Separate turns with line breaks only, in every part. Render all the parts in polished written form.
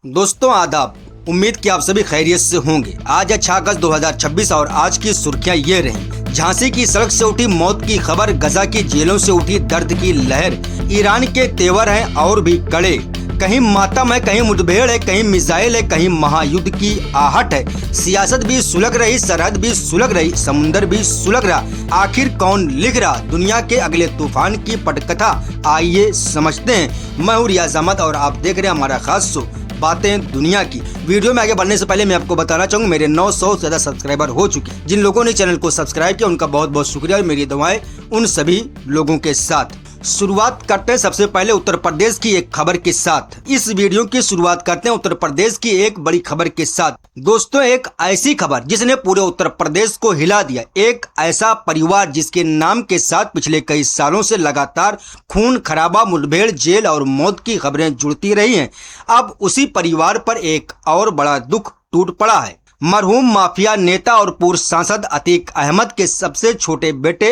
दोस्तों आदाब। उम्मीद कि आप सभी खैरियत से होंगे। आज है 6 अगस्त 2026 और आज की सुर्खियां ये रहीं। झांसी की सड़क से उठी मौत की खबर, गजा की जेलों से उठी दर्द की लहर, ईरान के तेवर हैं और भी कड़े। कहीं मातम है, कहीं मुठभेड़ है, कहीं मिसाइल है, कहीं महायुद्ध की आहट है। सियासत भी सुलग रही, सरहद भी सुलग रही, समुंदर भी सुलग रहा। आखिर कौन लिख रहा दुनिया के अगले तूफान की पटकथा? आइए समझते हैं। मैं हूँ रियाज अहमद और आप देख रहे हैं हमारा खास शो बातें दुनिया की। वीडियो में आगे बढ़ने से पहले मैं आपको बताना चाहूँगा मेरे 900 से ज्यादा सब्सक्राइबर हो चुके हैं। जिन लोगों ने चैनल को सब्सक्राइब किया उनका बहुत बहुत शुक्रिया और मेरी दुआएं उन सभी लोगों के साथ। शुरुआत करते हैं सबसे पहले उत्तर प्रदेश की एक खबर के साथ। इस वीडियो की शुरुआत करते हैं उत्तर प्रदेश की एक बड़ी खबर के साथ। दोस्तों, एक ऐसी खबर जिसने पूरे उत्तर प्रदेश को हिला दिया। एक ऐसा परिवार जिसके नाम के साथ पिछले कई सालों से लगातार खून खराबा, मुठभेड़, जेल और मौत की खबरें जुड़ती रही हैं। अब उसी परिवार पर एक और बड़ा दुख टूट पड़ा है। मरहूम माफिया नेता और पूर्व सांसद अतीक अहमद के सबसे छोटे बेटे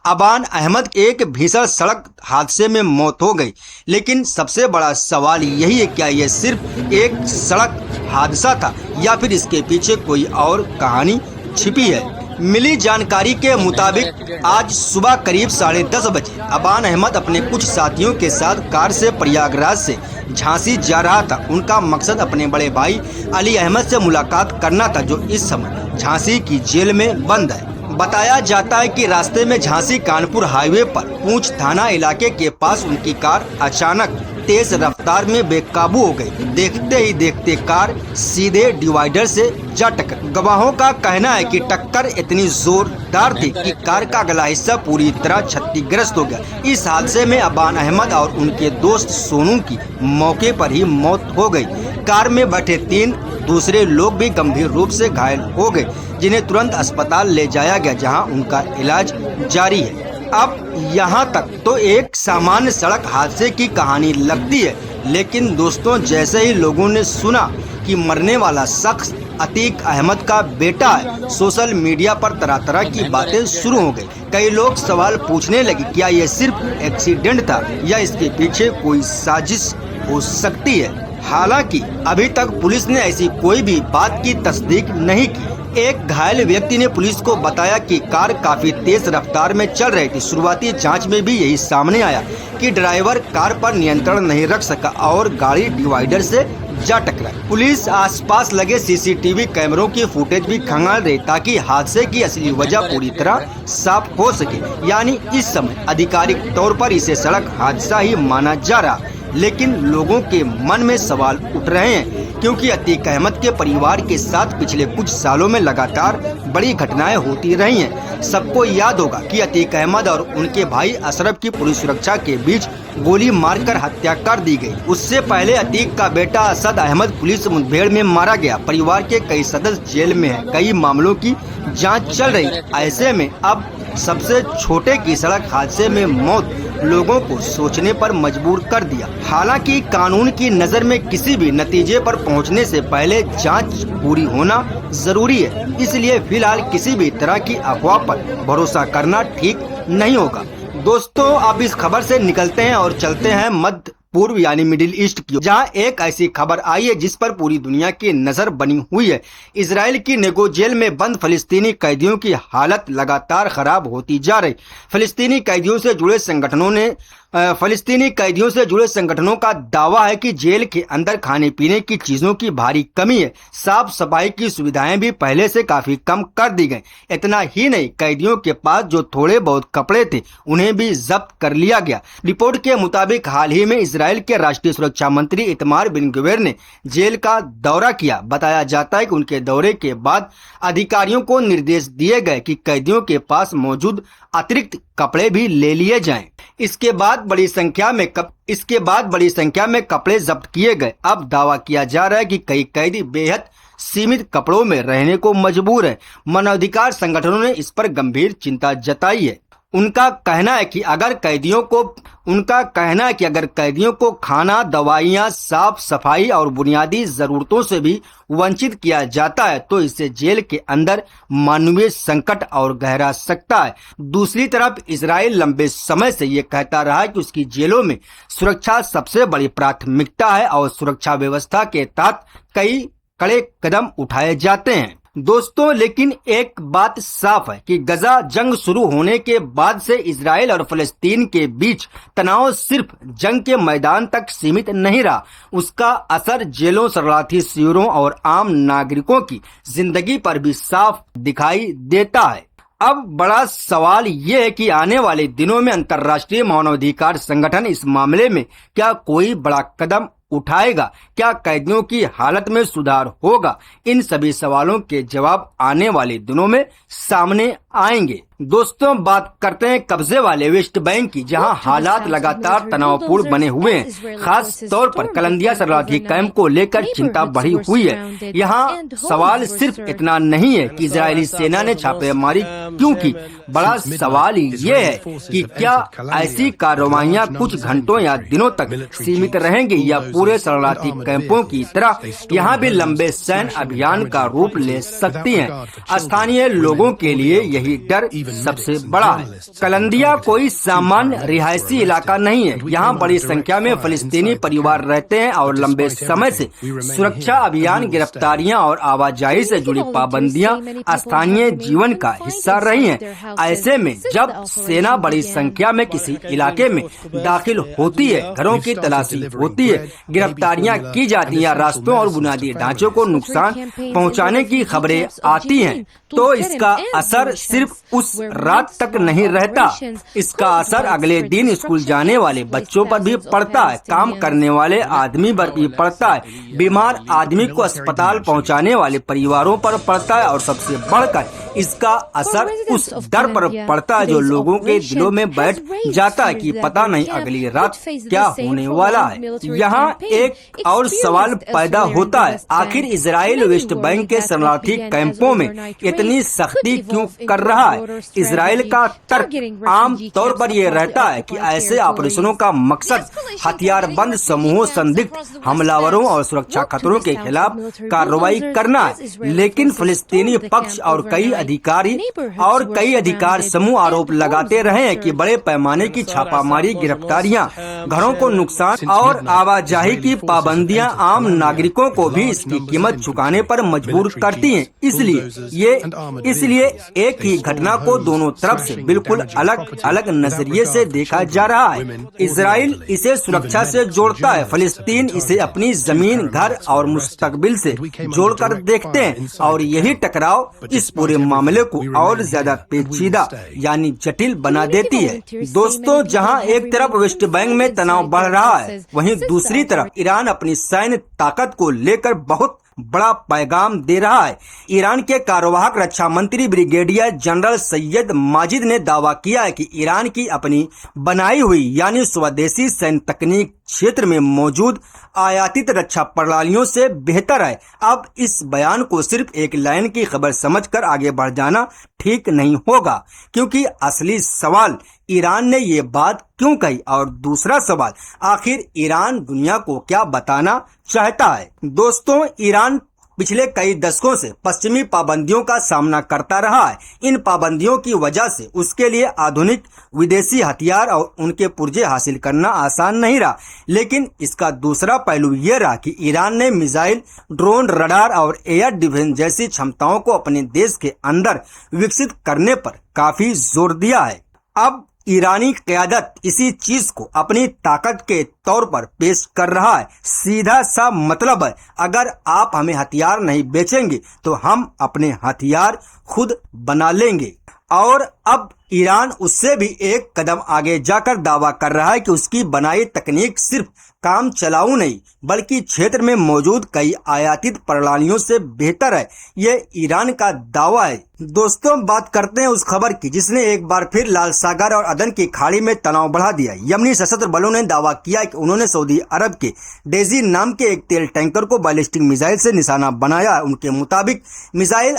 अबान अहमद एक भीषण सड़क हादसे में मौत हो गई। लेकिन सबसे बड़ा सवाल यही है, क्या यह सिर्फ एक सड़क हादसा था या फिर इसके पीछे कोई और कहानी छिपी है? मिली जानकारी के मुताबिक आज सुबह करीब 10:30 बजे अबान अहमद अपने कुछ साथियों के साथ कार से प्रयागराज से झांसी जा रहा था। उनका मकसद अपने बड़े भाई अली अहमद से मुलाकात करना था, जो इस समय झांसी की जेल में बंद है। बताया जाता है कि रास्ते में झांसी कानपुर हाईवे पर पूंछ थाना इलाके के पास उनकी कार अचानक तेज रफ्तार में बेकाबू हो गई। देखते ही देखते कार सीधे डिवाइडर से जा टकराई। गवाहों का कहना है कि टक्कर इतनी जोरदार थी कि कार का अगला हिस्सा पूरी तरह क्षतिग्रस्त हो गया। इस हादसे में अबान अहमद और उनके दोस्त सोनू की मौके पर ही मौत हो गई। कार में बैठे 3 दूसरे लोग भी गंभीर रूप से घायल हो गए, जिन्हें तुरंत अस्पताल ले जाया गया, जहां उनका इलाज जारी है। अब यहाँ तक तो एक सामान्य सड़क हादसे की कहानी लगती है, लेकिन दोस्तों जैसे ही लोगों ने सुना कि मरने वाला शख्स अतीक अहमद का बेटा है, सोशल मीडिया पर तरह तरह की बातें शुरू हो गई। कई लोग सवाल पूछने लगे, क्या यह सिर्फ एक्सीडेंट था या इसके पीछे कोई साजिश हो सकती है? हालांकि अभी तक पुलिस ने ऐसी कोई भी बात की तस्दीक नहीं की। एक घायल व्यक्ति ने पुलिस को बताया कि कार काफी तेज रफ्तार में चल रही थी। शुरुआती जांच में भी यही सामने आया कि ड्राइवर कार पर नियंत्रण नहीं रख सका और गाड़ी डिवाइडर से जा टकराई। पुलिस आसपास लगे सीसीटीवी कैमरों की फुटेज भी खंगाल रही ताकि हादसे की असली वजह पूरी तरह साफ हो सके। यानी इस समय आधिकारिक तौर पर इसे सड़क हादसा ही माना जा रहा, लेकिन लोगों के मन में सवाल उठ रहे हैं क्योंकि अतीक अहमद के परिवार के साथ पिछले कुछ सालों में लगातार बड़ी घटनाएं होती रही हैं। सबको याद होगा कि अतीक अहमद और उनके भाई अशरफ की पुलिस सुरक्षा के बीच गोली मारकर हत्या कर दी गई। उससे पहले अतीक का बेटा असद अहमद पुलिस मुठभेड़ में मारा गया। परिवार के कई सदस्य जेल में हैं। कई मामलों की जांच चल रही। ऐसे में अब सबसे छोटे की सड़क हादसे में मौत लोगों को सोचने पर मजबूर कर दिया। हालांकि कानून की नज़र में किसी भी नतीजे पर पहुंचने से पहले जांच पूरी होना जरूरी है। इसलिए फिलहाल किसी भी तरह की अफवाह पर भरोसा करना ठीक नहीं होगा। दोस्तों, अब इस खबर से निकलते हैं और चलते हैं मध्य पूर्व यानी मिडिल ईस्ट की, जहां एक ऐसी खबर आई है जिस पर पूरी दुनिया की नजर बनी हुई है। इजराइल की नेगो जेल में बंद फलस्तीनी कैदियों की हालत लगातार खराब होती जा रही। फलस्तीनी कैदियों से जुड़े संगठनों का दावा है कि जेल के अंदर खाने पीने की चीजों की भारी कमी है। साफ सफाई की सुविधाएं भी पहले से काफी कम कर दी गई। इतना ही नहीं, कैदियों के पास जो थोड़े बहुत कपड़े थे उन्हें भी जब्त कर लिया गया। रिपोर्ट के मुताबिक हाल ही में इजराइल के राष्ट्रीय सुरक्षा मंत्री इतमार बिन गवीर ने जेल का दौरा किया। बताया जाता है कि उनके दौरे के बाद अधिकारियों को निर्देश दिए गए कि कैदियों के पास मौजूद अतिरिक्त कपड़े भी ले लिए जाएं। इसके बाद बड़ी संख्या में कपड़े जब्त किए गए। अब दावा किया जा रहा है कि कई कैदी बेहद सीमित कपड़ों में रहने को मजबूर है। मानवाधिकार संगठनों ने इस पर गंभीर चिंता जताई है। उनका कहना है कि अगर कैदियों को खाना, दवाइयां, साफ सफाई और बुनियादी जरूरतों से भी वंचित किया जाता है तो इससे जेल के अंदर मानवीय संकट और गहरा सकता है। दूसरी तरफ इजराइल लंबे समय से ये कहता रहा है कि उसकी जेलों में सुरक्षा सबसे बड़ी प्राथमिकता है और सुरक्षा व्यवस्था के तहत कई कड़े कदम उठाए जाते हैं। दोस्तों, लेकिन एक बात साफ है कि गजा जंग शुरू होने के बाद से इजराइल और फलस्तीन के बीच तनाव सिर्फ जंग के मैदान तक सीमित नहीं रहा, उसका असर जेलों, शरणार्थी शिविरों और आम नागरिकों की जिंदगी पर भी साफ दिखाई देता है। अब बड़ा सवाल ये है कि आने वाले दिनों में अंतर्राष्ट्रीय मानवाधिकार संगठन इस मामले में क्या कोई बड़ा कदम उठाएगा? क्या कैदियों की हालत में सुधार होगा? इन सभी सवालों के जवाब आने वाले दिनों में सामने आएंगे। दोस्तों, बात करते हैं कब्जे वाले वेस्ट बैंक की, जहां हालात लगातार तनावपूर्ण बने हुए हैं। खास तौर पर कलंदिया शरणार्थी कैंप को लेकर चिंता बढ़ी हुई है। यहां सवाल सिर्फ इतना नहीं है कि इजरायली सेना ने छापेमारी क्यों की, बड़ा सवाल ये है कि क्या ऐसी कार्रवाइयां कुछ घंटों या दिनों तक सीमित रहेंगी या पूरे शरणार्थी कैंपों की तरह यहाँ भी लंबे सैन्य अभियान का रूप ले सकती हैं। स्थानीय लोगों के लिए यही डर सबसे बड़ा है। कलंदिया कोई सामान्य रिहायशी इलाका नहीं है। यहाँ बड़ी संख्या में फलस्तीनी परिवार रहते हैं और लंबे समय से सुरक्षा अभियान, गिरफ्तारियां और आवाजाही से जुड़ी पाबंदियां स्थानीय जीवन का हिस्सा रही हैं। ऐसे में जब सेना बड़ी संख्या में किसी इलाके में दाखिल होती है, घरों की तलाशी होती है, गिरफ्तारियां की जाती हैं, रास्तों और बुनियादी ढांचों को नुकसान पहुंचाने की खबरें आती हैं, तो इसका असर सिर्फ उस रात तक नहीं रहता। इसका असर अगले दिन स्कूल जाने वाले बच्चों पर भी पड़ता है, काम करने वाले आदमी पर भी पड़ता है, बीमार आदमी को अस्पताल पहुंचाने वाले परिवारों पर पड़ता है और सबसे बढ़कर इसका असर उस डर पर पड़ता है जो लोगों के दिलों में बैठ जाता है कि पता नहीं अगली रात क्या होने वाला है। यहाँ एक और सवाल पैदा होता है, आखिर इजराइल वेस्ट बैंक के शरणार्थी कैंपों में इतनी सख्ती क्यों कर रहा है? इजराइल का तर्क आम तौर पर यह रहता है कि ऐसे ऑपरेशनों का मकसद हथियारबंद समूहों, संदिग्ध हमलावरों और सुरक्षा खतरों के खिलाफ कार्रवाई करना है। लेकिन फिलिस्तीनी पक्ष और कई अधिकार समूह आरोप लगाते रहे हैं कि बड़े पैमाने की छापामारी, गिरफ्तारियां, घरों को नुकसान और आवाजाही की पाबंदियां आम नागरिकों को भी इसकी कीमत चुकाने पर मजबूर करती हैं। इसलिए एक ही घटना को दोनों तरफ से बिल्कुल अलग अलग नजरिए से देखा जा रहा है। इजराइल इसे सुरक्षा से जोड़ता है, फिलिस्तीन इसे अपनी जमीन, घर और मुस्तकबिल से जोड़कर देखते हैं, और यही टकराव इस पूरे मामले को और ज्यादा पेचीदा यानी जटिल बना देती है। दोस्तों, जहां एक तरफ वेस्ट बैंक में तनाव बढ़ रहा है, वहीं दूसरी तरफ ईरान अपनी सैन्य ताकत को लेकर बहुत बड़ा पैगाम दे रहा है। ईरान के कार्यवाहक रक्षा मंत्री ब्रिगेडियर जनरल सैयद माजिद ने दावा किया है कि ईरान की अपनी बनाई हुई यानी स्वदेशी सैन्य तकनीक क्षेत्र में मौजूद आयातित रक्षा प्रणालियों से बेहतर है। अब इस बयान को सिर्फ एक लाइन की खबर समझकर आगे बढ़ जाना ठीक नहीं होगा, क्योंकि असली सवाल ईरान ने ये बात क्यों कही, और दूसरा सवाल आखिर ईरान दुनिया को क्या बताना चाहता है। दोस्तों, ईरान पिछले कई दशकों से पश्चिमी पाबंदियों का सामना करता रहा है। इन पाबंदियों की वजह से उसके लिए आधुनिक विदेशी हथियार और उनके पुर्जे हासिल करना आसान नहीं रहा। लेकिन इसका दूसरा पहलू यह रहा कि ईरान ने मिसाइल, ड्रोन, रडार और एयर डिफेंस जैसी क्षमताओं को अपने देश के अंदर विकसित करने पर काफी जोर दिया है। अब ईरानी क़यादत इसी चीज को अपनी ताकत के तौर पर पेश कर रहा है। सीधा सा मतलब है, अगर आप हमें हथियार नहीं बेचेंगे तो हम अपने हथियार खुद बना लेंगे। और अब ईरान उससे भी एक कदम आगे जाकर दावा कर रहा है कि उसकी बनाई तकनीक सिर्फ काम चलाऊ नहीं बल्कि क्षेत्र में मौजूद कई आयातित प्रणालियों से बेहतर है। यह ईरान का दावा है दोस्तों, बात करते हैं उस खबर की जिसने एक बार फिर लाल सागर और अदन की खाड़ी में तनाव बढ़ा दिया। यमनी सशस्त्र बलों ने दावा किया कि उन्होंने सऊदी अरब के डेजी नाम के एक तेल टैंकर को बैलिस्टिक मिसाइल से निशाना बनाया। उनके मुताबिक मिसाइल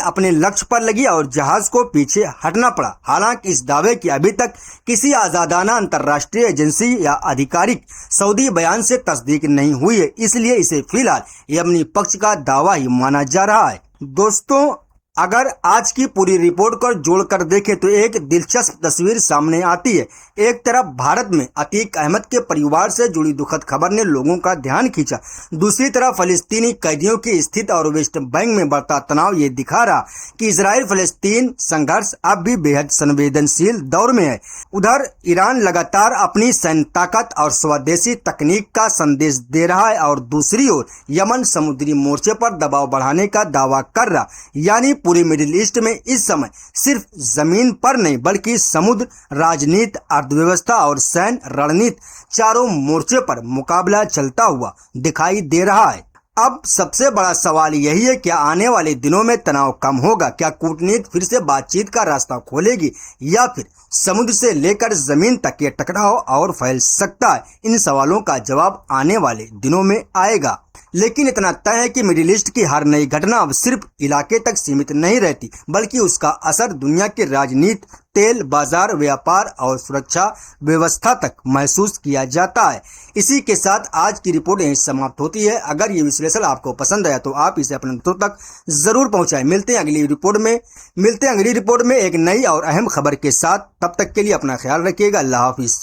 अपने लक्ष्य पर लगी और जहाज को पीछे हटना पड़ा। हालांकि इस दावे की अभी तक किसी आजादाना अंतर्राष्ट्रीय एजेंसी या आधिकारिक सऊदी बयान से तस्दीक नहीं हुई है, इसलिए इसे फिलहाल यमनी पक्ष का दावा ही माना जा रहा है। दोस्तों, अगर आज की पूरी रिपोर्ट को जोड़कर देखें तो एक दिलचस्प तस्वीर सामने आती है। एक तरफ भारत में अतीक अहमद के परिवार से जुड़ी दुखद खबर ने लोगों का ध्यान खींचा, दूसरी तरफ फलस्तीनी कैदियों की स्थिति और वेस्ट बैंक में बढ़ता तनाव ये दिखा रहा कि इजराइल फलस्तीन संघर्ष अब भी बेहद संवेदनशील दौर में है। उधर ईरान लगातार अपनी सैन्य ताकत और स्वदेशी तकनीक का संदेश दे रहा है और दूसरी ओर यमन समुद्री मोर्चे पर दबाव बढ़ाने का दावा कर रहा, यानी पूरी मिडिल ईस्ट में इस समय सिर्फ जमीन पर नहीं बल्कि समुद्र, राजनीति, अर्थव्यवस्था और सैन्य रणनीति चारों मोर्चे पर मुकाबला चलता हुआ दिखाई दे रहा है। अब सबसे बड़ा सवाल यही है, क्या आने वाले दिनों में तनाव कम होगा? क्या कूटनीति फिर से बातचीत का रास्ता खोलेगी या फिर समुद्र से लेकर जमीन तक ये टकराव और फैल सकता है? इन सवालों का जवाब आने वाले दिनों में आएगा। लेकिन इतना तय है कि मिडिल ईस्ट की हर नई घटना अब सिर्फ इलाके तक सीमित नहीं रहती बल्कि उसका असर दुनिया के राजनीति, तेल बाजार, व्यापार और सुरक्षा व्यवस्था तक महसूस किया जाता है। इसी के साथ आज की रिपोर्ट यहीं समाप्त होती है। अगर ये विश्लेषण आपको पसंद आया तो आप इसे अपने दोस्तों तक जरूर पहुंचाएं। मिलते हैं अगली रिपोर्ट में एक नई और अहम खबर के साथ। तब तक के लिए अपना ख्याल रखिएगा। अल्लाह हाफिज।